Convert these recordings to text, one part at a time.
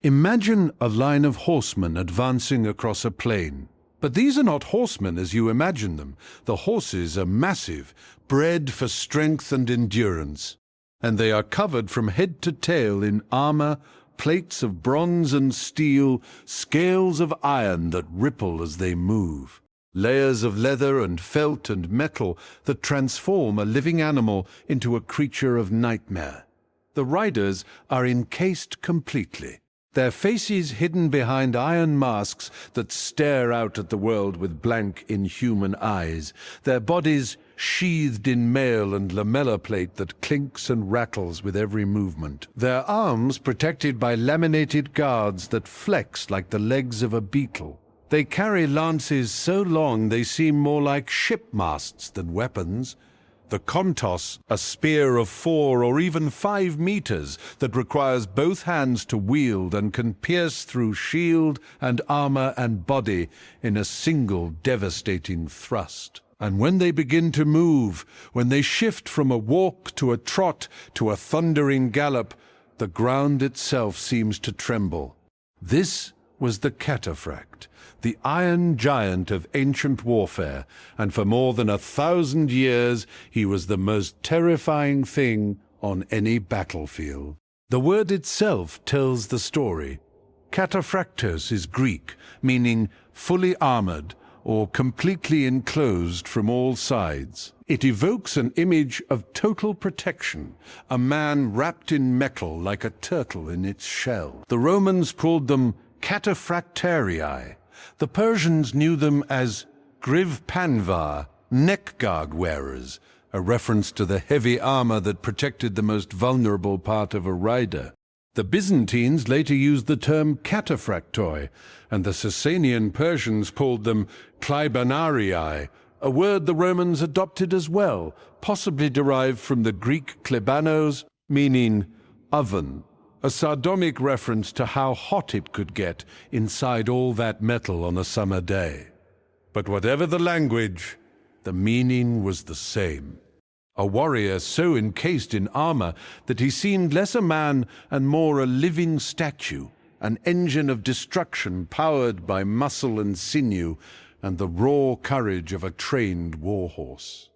Imagine a line of horsemen advancing across a plain. But these are not horsemen as you imagine them. The horses are massive, bred for strength and endurance. And they are covered from head to tail in armor, plates of bronze and steel, scales of iron that ripple as they move. Layers of leather and felt and metal that transform a living animal into a creature of nightmare. The riders are encased completely, their faces hidden behind iron masks that stare out at the world with blank, inhuman eyes, their bodies sheathed in mail and lamellar plate that clinks and rattles with every movement, their arms protected by laminated guards that flex like the legs of a beetle. They carry lances so long they seem more like ship masts than weapons. The kontos, a spear of 4 or even 5 meters that requires both hands to wield and can pierce through shield and armor and body in a single devastating thrust. And when they begin to move, when they shift from a walk to a trot to a thundering gallop, the ground itself seems to tremble. This was the cataphract, the iron giant of ancient warfare, and for more than 1,000 years he was the most terrifying thing on any battlefield. The word itself tells the story. Cataphractos is Greek, meaning fully armored or completely enclosed from all sides. It evokes an image of total protection, a man wrapped in metal like a turtle in its shell. The Romans called them cataphractarii. The Persians knew them as grivpanvar, neck guard wearers, a reference to the heavy armor that protected the most vulnerable part of a rider. The Byzantines later used the term cataphractoi, and the Sasanian Persians called them kleibanarii, a word the Romans adopted as well, possibly derived from the Greek klebanos, meaning oven, a sardonic reference to how hot it could get inside all that metal on a summer day. But whatever the language, the meaning was the same. A warrior so encased in armor that he seemed less a man and more a living statue, an engine of destruction powered by muscle and sinew and the raw courage of a trained warhorse.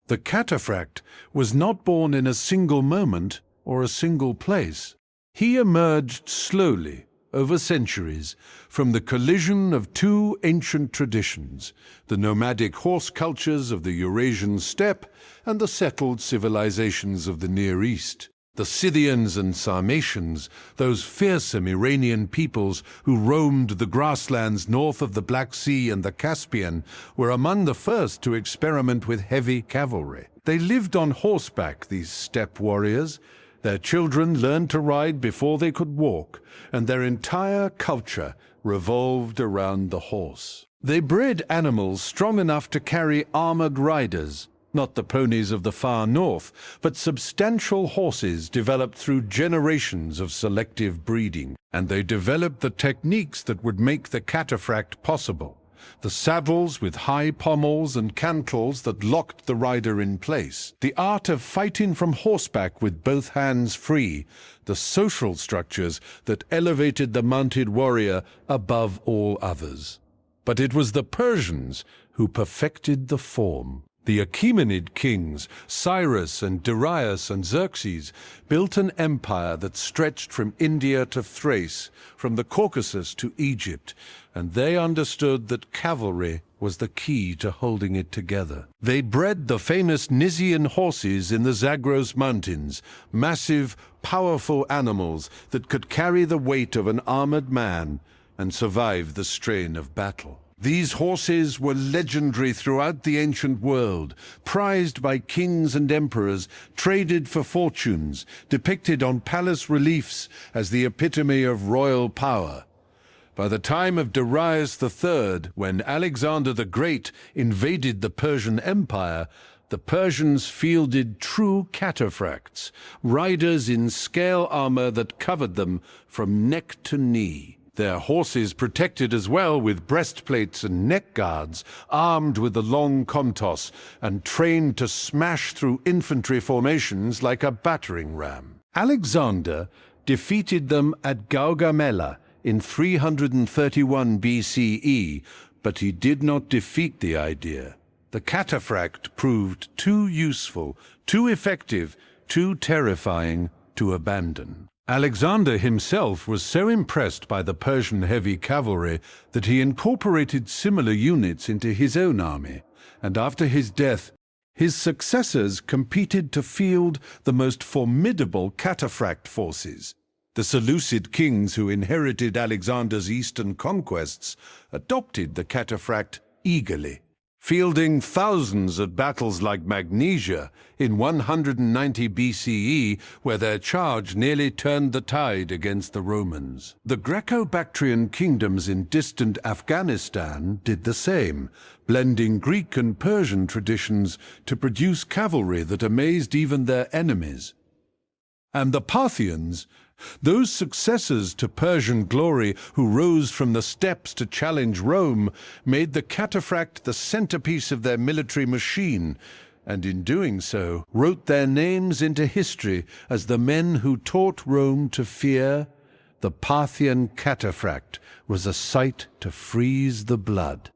The cataphract was not born in a single moment or a single place. He emerged slowly, over centuries, from the collision of two ancient traditions, the nomadic horse cultures of the Eurasian steppe and the settled civilizations of the Near East. The Scythians and Sarmatians, those fearsome Iranian peoples who roamed the grasslands north of the Black Sea and the Caspian, were among the first to experiment with heavy cavalry. They lived on horseback, these steppe warriors. Their children learned to ride before they could walk, and their entire culture revolved around the horse. They bred animals strong enough to carry armored riders, not the ponies of the far north, but substantial horses developed through generations of selective breeding. And they developed the techniques that would make the cataphract possible. The saddles with high pommels and cantles that locked the rider in place, the art of fighting from horseback with both hands free, the social structures that elevated the mounted warrior above all others. But it was the Persians who perfected the form. The Achaemenid kings, Cyrus and Darius and Xerxes, built an empire that stretched from India to Thrace, from the Caucasus to Egypt, and they understood that cavalry was the key to holding it together. They bred the famous Nisaean horses in the Zagros Mountains, massive, powerful animals that could carry the weight of an armored man and survive the strain of battle. These horses were legendary throughout the ancient world, prized by kings and emperors, traded for fortunes, depicted on palace reliefs as the epitome of royal power. By the time of Darius III, when Alexander the Great invaded the Persian Empire, the Persians fielded true cataphracts, riders in scale armor that covered them from neck to knee. Their horses protected as well with breastplates and neck guards, armed with the long kontos and trained to smash through infantry formations like a battering ram. Alexander defeated them at Gaugamela in 331 BCE, but he did not defeat the idea. The cataphract proved too useful, too effective, too terrifying to abandon. Alexander himself was so impressed by the Persian heavy cavalry that he incorporated similar units into his own army, and after his death, his successors competed to field the most formidable cataphract forces. The Seleucid kings who inherited Alexander's eastern conquests adopted the cataphract eagerly, fielding thousands at battles like Magnesia in 190 BCE, where their charge nearly turned the tide against the Romans. The Greco-Bactrian kingdoms in distant Afghanistan did the same, blending Greek and Persian traditions to produce cavalry that amazed even their enemies. And the Parthians, those successors to Persian glory who rose from the steppes to challenge Rome, made the cataphract the centerpiece of their military machine, and in doing so wrote their names into history as the men who taught Rome to fear. The Parthian cataphract was a sight to freeze the blood.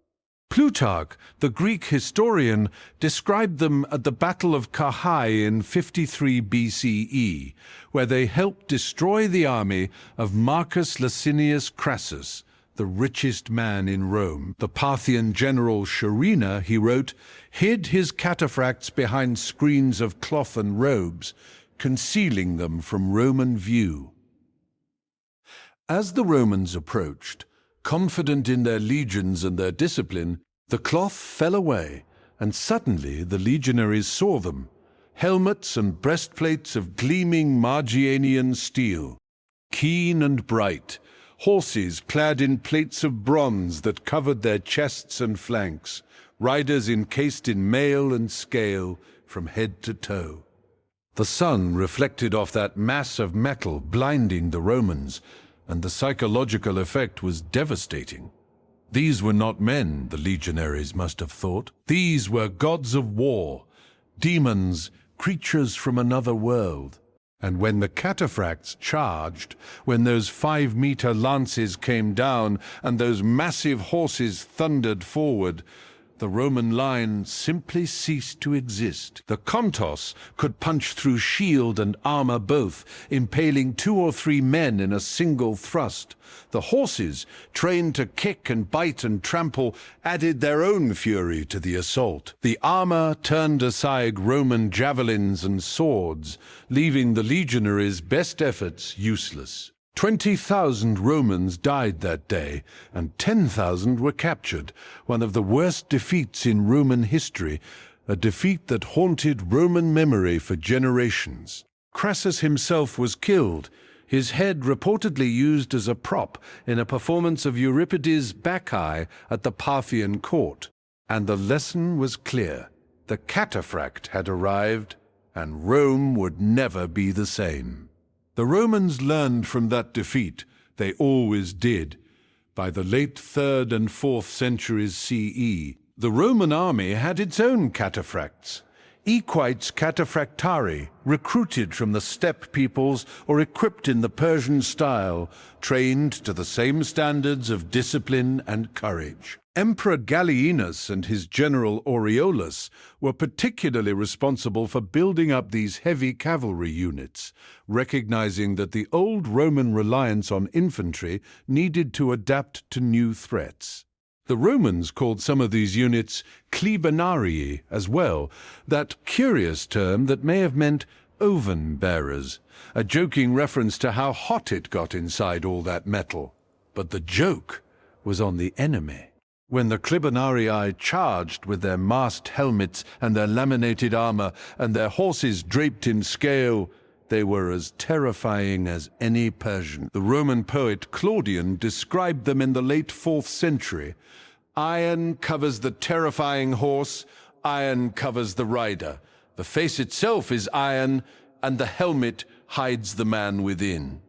Plutarch, the Greek historian, described them at the Battle of Carrhae in 53 BCE, where they helped destroy the army of Marcus Licinius Crassus, the richest man in Rome. The Parthian general Charina, he wrote, hid his cataphracts behind screens of cloth and robes, concealing them from Roman view. As the Romans approached, confident in their legions and their discipline, the cloth fell away, and suddenly the legionaries saw them, helmets and breastplates of gleaming Margianian steel, keen and bright, horses clad in plates of bronze that covered their chests and flanks, riders encased in mail and scale from head to toe. The sun reflected off that mass of metal, blinding the Romans, and the psychological effect was devastating. These were not men, the legionaries must have thought. These were gods of war, demons, creatures from another world. And when the cataphracts charged, when those 5-meter lances came down and those massive horses thundered forward, the Roman line simply ceased to exist. The kontos could punch through shield and armor both, impaling 2 or 3 men in a single thrust. The horses, trained to kick and bite and trample, added their own fury to the assault. The armor turned aside Roman javelins and swords, leaving the legionaries' best efforts useless. 20,000 Romans died that day, and 10,000 were captured, one of the worst defeats in Roman history, a defeat that haunted Roman memory for generations. Crassus himself was killed, his head reportedly used as a prop in a performance of Euripides' Bacchae at the Parthian court. And the lesson was clear. The cataphract had arrived, and Rome would never be the same. The Romans learned from that defeat, they always did. By the late 3rd and 4th centuries CE, the Roman army had its own cataphracts. Equites cataphractari, recruited from the steppe peoples or equipped in the Persian style, trained to the same standards of discipline and courage. Emperor Gallienus and his general Aureolus were particularly responsible for building up these heavy cavalry units, recognizing that the old Roman reliance on infantry needed to adapt to new threats. The Romans called some of these units clibanarii as well, that curious term that may have meant oven bearers, a joking reference to how hot it got inside all that metal. But the joke was on the enemy. When the clibanarii charged with their masked helmets and their laminated armor and their horses draped in scale, they were as terrifying as any Persian. The Roman poet Claudian described them in the late 4th century. Iron covers the terrifying horse, iron covers the rider. The face itself is iron, and the helmet hides the man within.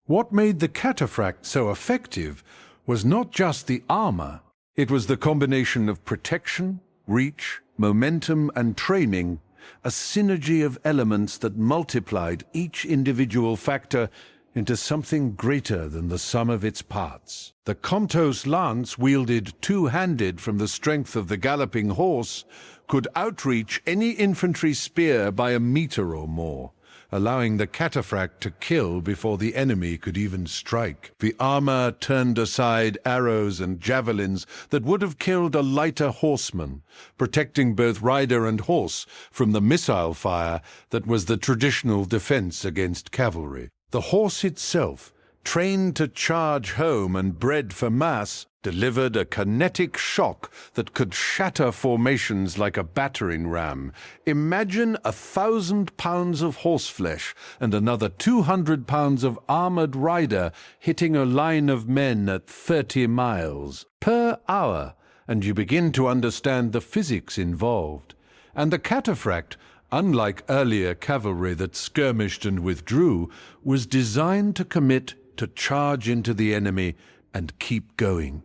What made the cataphract so effective was not just the armor. It was the combination of protection, reach, momentum, and training, a synergy of elements that multiplied each individual factor into something greater than the sum of its parts. The kontos lance, wielded two-handed from the strength of the galloping horse, could outreach any infantry spear by a meter or more, allowing the cataphract to kill before the enemy could even strike. The armor turned aside arrows and javelins that would have killed a lighter horseman, protecting both rider and horse from the missile fire that was the traditional defense against cavalry. The horse itself, trained to charge home and bred for mass, delivered a kinetic shock that could shatter formations like a battering ram. Imagine 1,000 pounds of horseflesh and another 200 pounds of armored rider hitting a line of men at 30 miles per hour, and you begin to understand the physics involved. And the cataphract, unlike earlier cavalry that skirmished and withdrew, was designed to commit to charge into the enemy and keep going.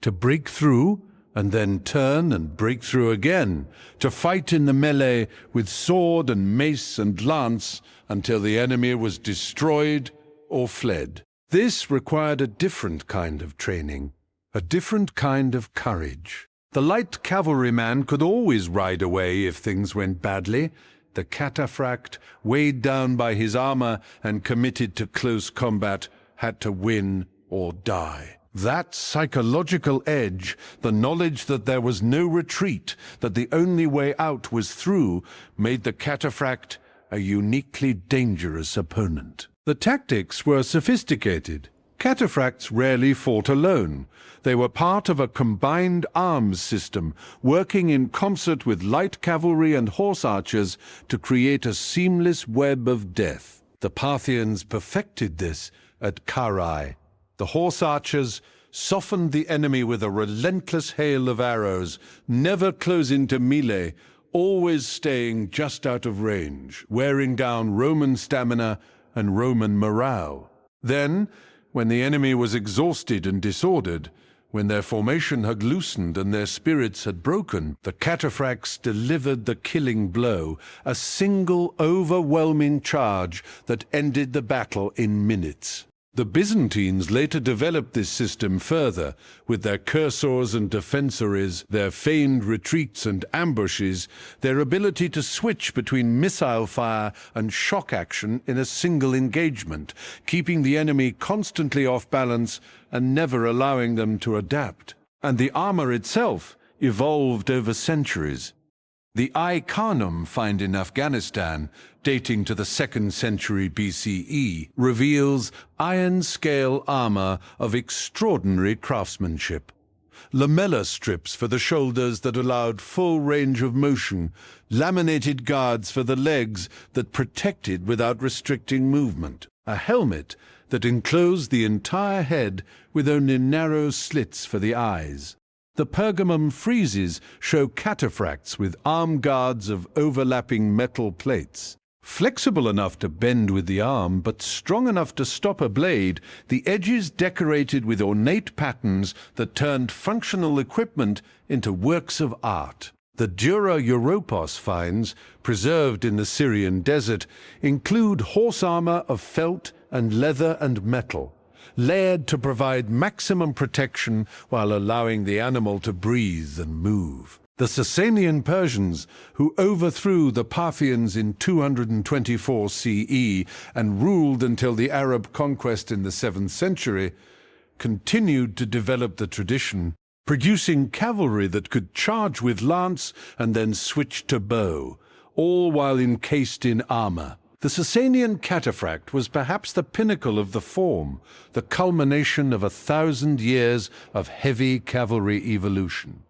To break through and then turn and break through again, to fight in the melee with sword and mace and lance until the enemy was destroyed or fled. This required a different kind of training, a different kind of courage. The light cavalryman could always ride away if things went badly. The cataphract, weighed down by his armor and committed to close combat, had to win or die. That psychological edge, the knowledge that there was no retreat, that the only way out was through, made the cataphract a uniquely dangerous opponent. The tactics were sophisticated. Cataphracts rarely fought alone. They were part of a combined arms system, working in concert with light cavalry and horse archers to create a seamless web of death. The Parthians perfected this at Carrhae. The horse archers softened the enemy with a relentless hail of arrows, never closing to melee, always staying just out of range, wearing down Roman stamina and Roman morale. Then, when the enemy was exhausted and disordered, when their formation had loosened and their spirits had broken, the cataphracts delivered the killing blow, a single overwhelming charge that ended the battle in minutes. The Byzantines later developed this system further, with their cursors and defensories, their feigned retreats and ambushes, their ability to switch between missile fire and shock action in a single engagement, keeping the enemy constantly off balance and never allowing them to adapt. And the armor itself evolved over centuries. The Khanum found in Afghanistan, dating to the 2nd century BCE, reveals iron-scale armor of extraordinary craftsmanship. Lamellar strips for the shoulders that allowed full range of motion, laminated guards for the legs that protected without restricting movement, a helmet that enclosed the entire head with only narrow slits for the eyes. The Pergamum friezes show cataphracts with arm guards of overlapping metal plates. Flexible enough to bend with the arm, but strong enough to stop a blade, the edges decorated with ornate patterns that turned functional equipment into works of art. The Dura Europos finds, preserved in the Syrian desert, include horse armor of felt and leather and metal, layered to provide maximum protection while allowing the animal to breathe and move. The Sasanian Persians, who overthrew the Parthians in 224 CE and ruled until the Arab conquest in the 7th century, continued to develop the tradition, producing cavalry that could charge with lance and then switch to bow, all while encased in armor. The Sasanian cataphract was perhaps the pinnacle of the form, the culmination of 1,000 years of heavy cavalry evolution.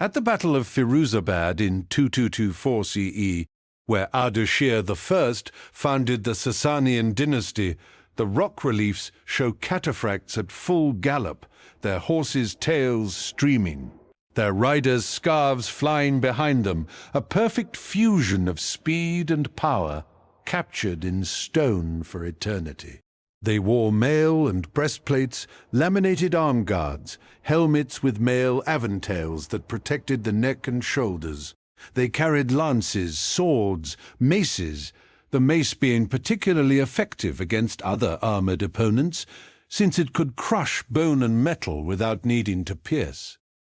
At the Battle of Firuzabad in 2224 CE, where Ardashir I founded the Sasanian dynasty, the rock reliefs show cataphracts at full gallop, their horses' tails streaming, their riders' scarves flying behind them, a perfect fusion of speed and power, captured in stone for eternity. They wore mail and breastplates, laminated arm guards, helmets with mail aventails that protected the neck and shoulders. They carried lances, swords, maces, the mace being particularly effective against other armored opponents, since it could crush bone and metal without needing to pierce.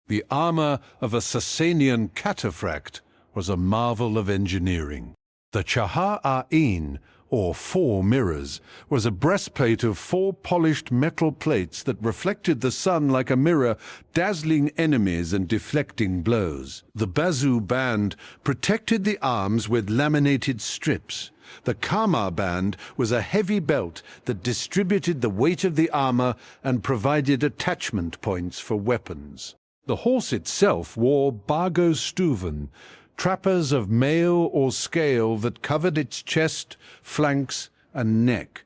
The armor of a Sasanian cataphract was a marvel of engineering. The chahar-a'in, or 4 mirrors, was a breastplate of 4 polished metal plates that reflected the sun like a mirror, dazzling enemies and deflecting blows. The bazu band protected the arms with laminated strips. The kamar band was a heavy belt that distributed the weight of the armor and provided attachment points for weapons. The horse itself wore bargostuven, trappers of mail or scale that covered its chest, flanks, and neck,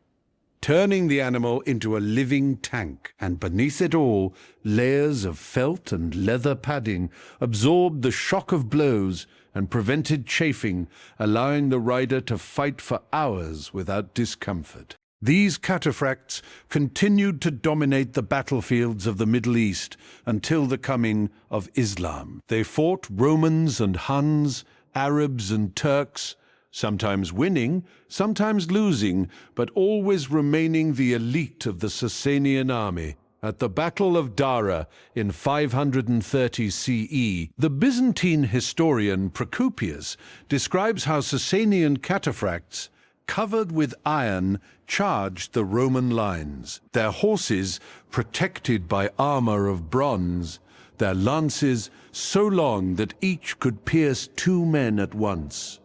turning the animal into a living tank. And beneath it all, layers of felt and leather padding absorbed the shock of blows and prevented chafing, allowing the rider to fight for hours without discomfort. These cataphracts continued to dominate the battlefields of the Middle East until the coming of Islam. They fought Romans and Huns, Arabs and Turks, sometimes winning, sometimes losing, but always remaining the elite of the Sasanian army. At the Battle of Dara in 530 CE, the Byzantine historian Procopius describes how Sasanian cataphracts, covered with iron, charged the Roman lines, their horses protected by armor of bronze, their lances so long that each could pierce 2 men at once.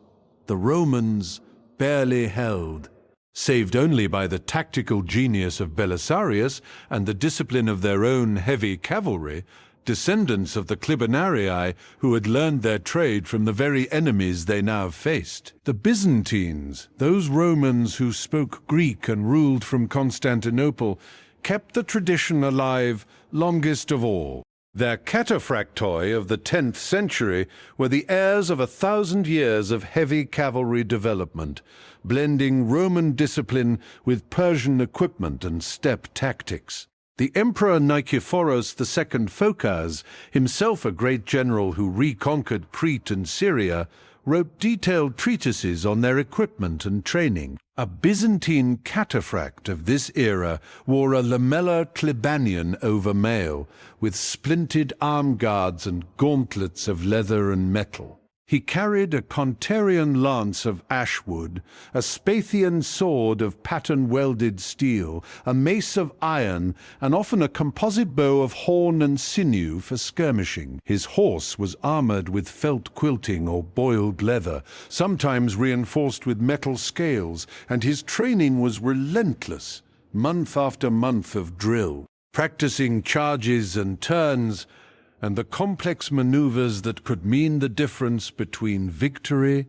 The Romans barely held, saved only by the tactical genius of Belisarius and the discipline of their own heavy cavalry, descendants of the Clibanarii who had learned their trade from the very enemies they now faced. The Byzantines, those Romans who spoke Greek and ruled from Constantinople, kept the tradition alive longest of all. Their cataphractoi of the 10th century were the heirs of 1,000 years of heavy cavalry development, blending Roman discipline with Persian equipment and steppe tactics. The Emperor Nikephoros II Phocas, himself a great general who reconquered Crete and Syria, wrote detailed treatises on their equipment and training. A Byzantine cataphract of this era wore a lamellar Klebanian over mail, with splinted arm guards and gauntlets of leather and metal. He carried a Konterian lance of ash wood, a Spathian sword of pattern-welded steel, a mace of iron, and often a composite bow of horn and sinew for skirmishing. His horse was armored with felt quilting or boiled leather, sometimes reinforced with metal scales, and his training was relentless, month after month of drill, practicing charges and turns, and the complex maneuvers that could mean the difference between victory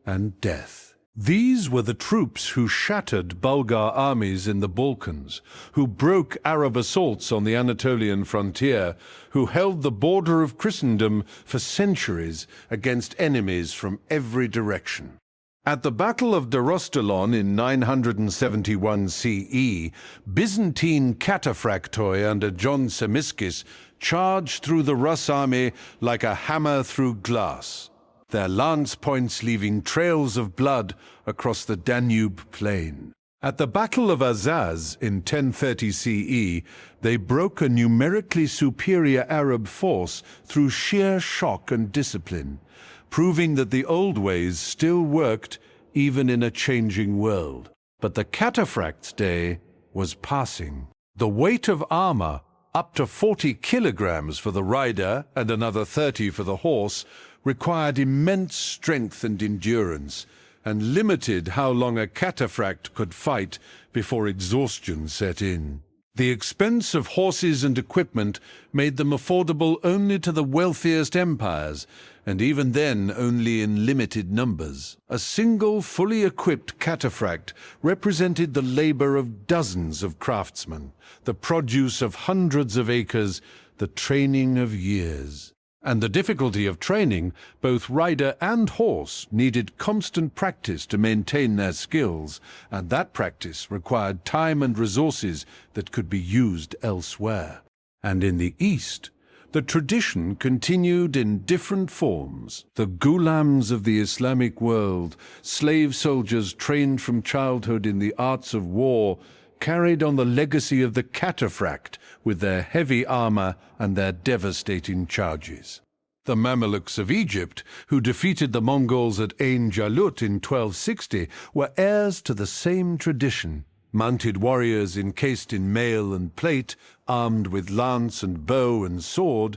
and death. These were the troops who shattered Bulgar armies in the Balkans, who broke Arab assaults on the Anatolian frontier, who held the border of Christendom for centuries against enemies from every direction. At the Battle of Dorostelon in 971 CE, Byzantine cataphractoi under John Semiskis charged through the Rus army like a hammer through glass, their lance points leaving trails of blood across the Danube plain. At the Battle of Azaz in 1030 CE, they broke a numerically superior Arab force through sheer shock and discipline, proving that the old ways still worked even in a changing world. But the cataphract's day was passing. The weight of armor, up to 40 kilograms for the rider and another 30 for the horse, required immense strength and endurance, and limited how long a cataphract could fight before exhaustion set in. The expense of horses and equipment made them affordable only to the wealthiest empires, and even then only in limited numbers. A single fully equipped cataphract represented the labor of dozens of craftsmen, the produce of hundreds of acres, the training of years. And the difficulty of training, both rider and horse needed constant practice to maintain their skills, and that practice required time and resources that could be used elsewhere. And in the East, The tradition continued in different forms. The ghulams of the Islamic world, slave soldiers trained from childhood in the arts of war, carried on the legacy of the cataphract with their heavy armor and their devastating charges. The Mamelukes of Egypt, who defeated the Mongols at Ain Jalut in 1260, were heirs to the same tradition. Mounted warriors encased in mail and plate, armed with lance and bow and sword,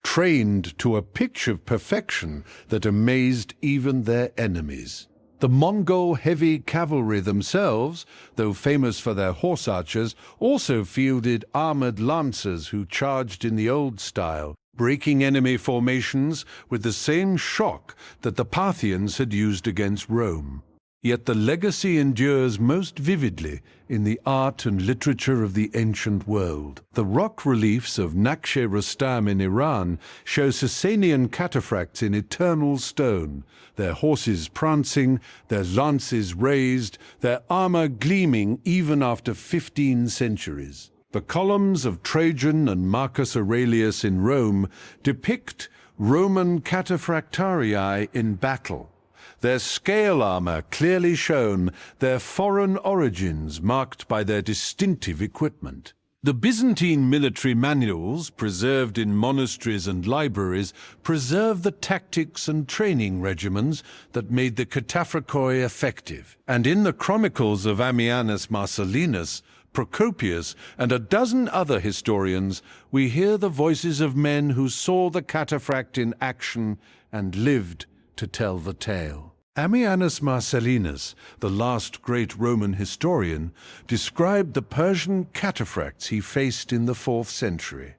trained to a pitch of perfection that amazed even their enemies. The Mongol heavy cavalry themselves, though famous for their horse archers, also fielded armored lancers who charged in the old style, breaking enemy formations with the same shock that the Parthians had used against Rome. Yet the legacy endures most vividly in the art and literature of the ancient world. The rock reliefs of Naqsh Rustam in Iran show Sasanian cataphracts in eternal stone, their horses prancing, their lances raised, their armor gleaming even after 15 centuries. The columns of Trajan and Marcus Aurelius in Rome depict Roman cataphractarii in battle, their scale armor clearly shown, their foreign origins marked by their distinctive equipment. The Byzantine military manuals, preserved in monasteries and libraries, preserve the tactics and training regimens that made the cataphracoi effective. And in the chronicles of Ammianus Marcellinus, Procopius, and a dozen other historians, we hear the voices of men who saw the cataphract in action and lived to tell the tale. Ammianus Marcellinus, the last great Roman historian, described the Persian cataphracts he faced in the 4th century.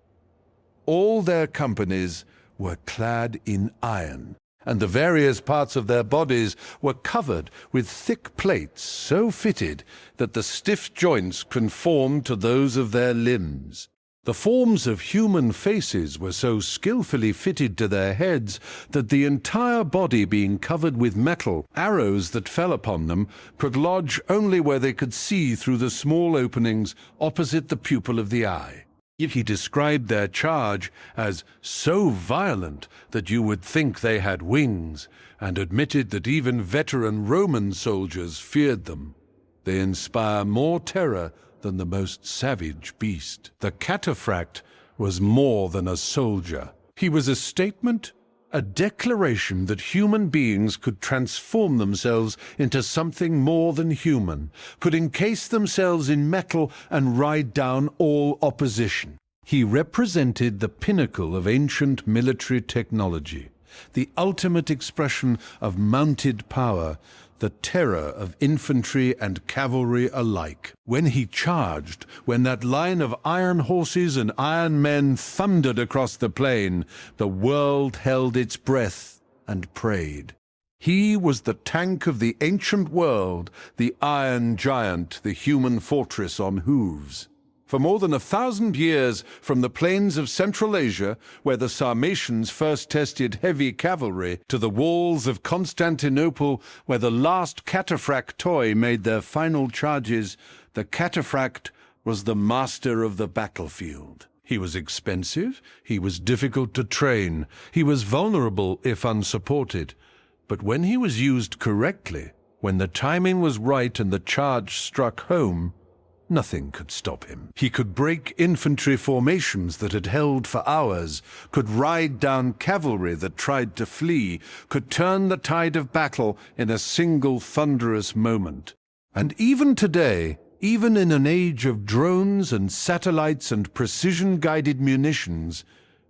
All their companies were clad in iron, and the various parts of their bodies were covered with thick plates so fitted that the stiff joints conformed to those of their limbs. The forms of human faces were so skillfully fitted to their heads that the entire body being covered with metal, arrows that fell upon them could lodge only where they could see through the small openings opposite the pupil of the eye. He described their charge as so violent that you would think they had wings, and admitted that even veteran Roman soldiers feared them. They inspire more terror than the most savage beast. The cataphract was more than a soldier. He was a statement, a declaration that human beings could transform themselves into something more than human, could encase themselves in metal and ride down all opposition. He represented the pinnacle of ancient military technology, the ultimate expression of mounted power, the terror of infantry and cavalry alike. When he charged, when that line of iron horses and iron men thundered across the plain, the world held its breath and prayed. He was the tank of the ancient world, the iron giant, the human fortress on hooves. For more than 1,000 years, from the plains of Central Asia, where the Sarmatians first tested heavy cavalry, to the walls of Constantinople, where the last cataphractoi made their final charges, the cataphract was the master of the battlefield. He was expensive, he was difficult to train, he was vulnerable if unsupported. But when he was used correctly, when the timing was right and the charge struck home, nothing could stop him. He could break infantry formations that had held for hours, could ride down cavalry that tried to flee, could turn the tide of battle in a single thunderous moment. And even today, even in an age of drones and satellites and precision-guided munitions,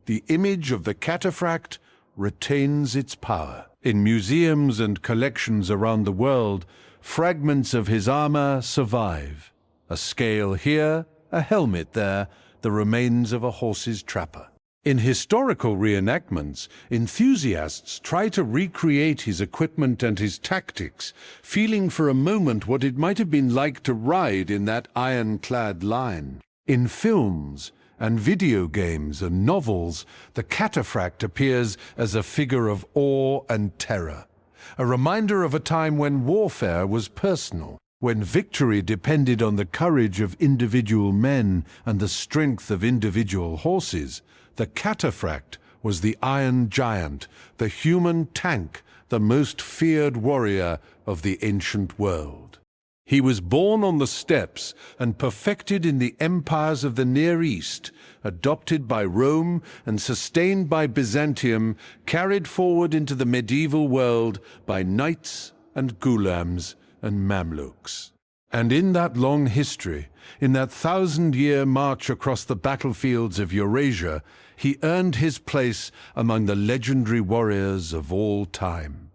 the image of the cataphract retains its power. In museums and collections around the world, fragments of his armor survive. A scale here, a helmet there, the remains of a horse's trapper. In historical reenactments, enthusiasts try to recreate his equipment and his tactics, feeling for a moment what it might have been like to ride in that iron-clad line. In films and video games and novels, the cataphract appears as a figure of awe and terror, a reminder of a time when warfare was personal. When victory depended on the courage of individual men and the strength of individual horses, the cataphract was the iron giant, the human tank, the most feared warrior of the ancient world. He was born on the steppes and perfected in the empires of the Near East, adopted by Rome and sustained by Byzantium, carried forward into the medieval world by knights and ghulams and Mamluks. And in that long history, in that 1,000-year march across the battlefields of Eurasia, he earned his place among the legendary warriors of all time.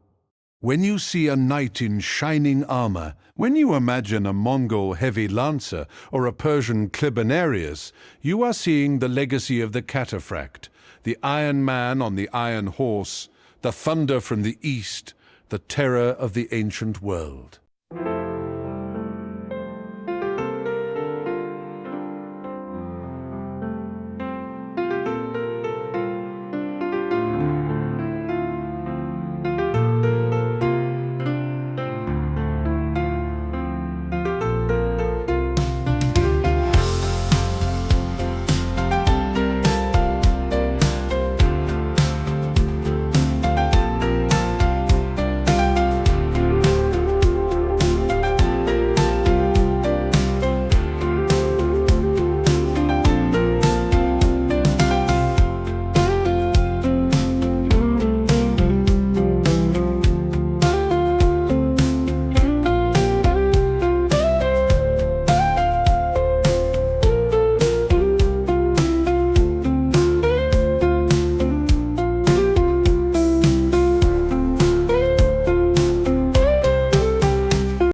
When you see a knight in shining armor, when you imagine a Mongol heavy lancer or a Persian Clibonarius, you are seeing the legacy of the cataphract, the Iron Man on the iron horse, the thunder from the east, the terror of the ancient world.